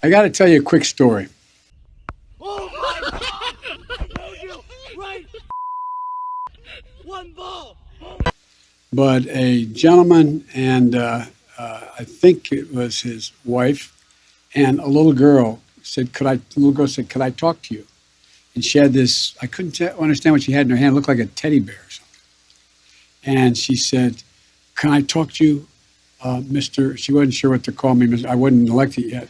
I got to tell you a quick story. Oh my God! I told you, right? One ball. But a gentleman and I think it was his wife and a little girl said, could I talk to you? And she had this, I couldn't understand what she had in her hand. It looked like a teddy bear or something. And she said, can I talk to you, Mr. She wasn't sure what to call me. I wasn't elected yet.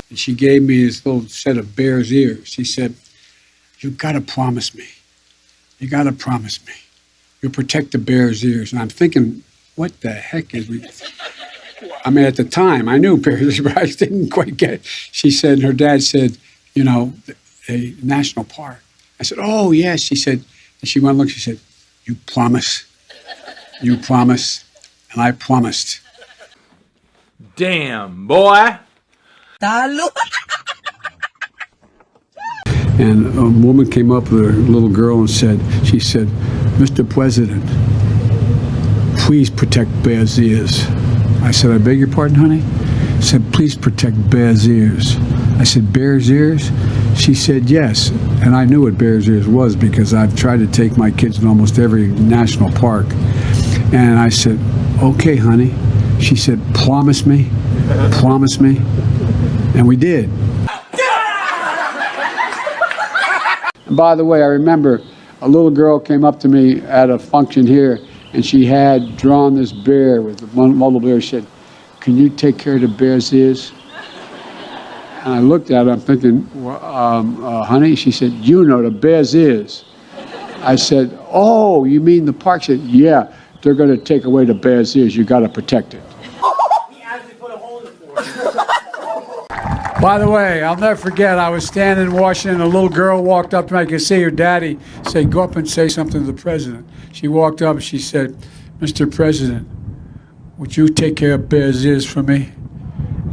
And she gave me this little set of bear's ears. She said, you got to promise me. You got to promise me. You'll protect the bear's ears. And I'm thinking, what the heck is we... I mean, at the time, I knew bears, but I didn't quite get it. She said, her dad said, you know, a national park. I said, oh, yes. She said, and she went and looked, she said, you promise? You promise? And I promised. Damn, boy. And a woman came up with a little girl and said, she said, Mr. President, please protect Bear's ears. I said, I beg your pardon, honey? She said, please protect Bear's ears. I said, Bear's ears? She said, yes. And I knew what Bear's ears was because I've tried to take my kids to almost every national park. And I said, okay, honey. She said, promise me, promise me. And we did. And by the way, I remember a little girl came up to me at a function here, and she had drawn this bear with one little bear. She said, can you take care of the bear's ears? And I looked at her, I'm thinking, well, honey? She said, you know, the bear's ears. I said, oh, you mean the park? She said, yeah, they're going to take away the bear's ears. You got to protect it. He actually put a hole in the floor. By the way, I'll never forget, I was standing in Washington, a little girl walked up to me, I could see her daddy say, go up and say something to the president. She walked up and she said, Mr. President, would you take care of Bear's ears for me?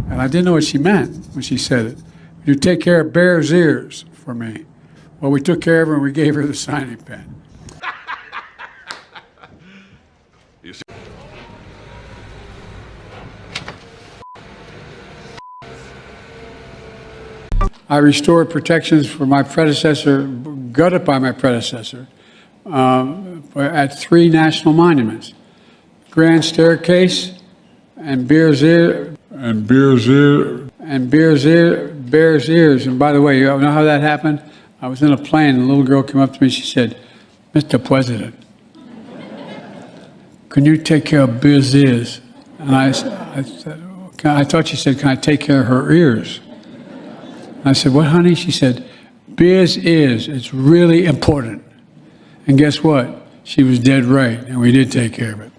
And I didn't know what she meant when she said it. Would you take care of Bear's ears for me? Well, we took care of her and we gave her the signing pen. I restored protections for my predecessor, gutted by my predecessor, at 3 national monuments: Grand Staircase, and Bear's Ear, and Bear's Ear, and Bear's Ear, Bear's Ears. And by the way, you know how that happened? I was in a plane, and a little girl came up to me. She said, "Mr. President, can you take care of Bear's ears?" And I thought she said, "Can I take care of her ears?" I said, "What, honey?" She said, "Bear's ears. It's really important." And guess what? She was dead right, and we did take care of it.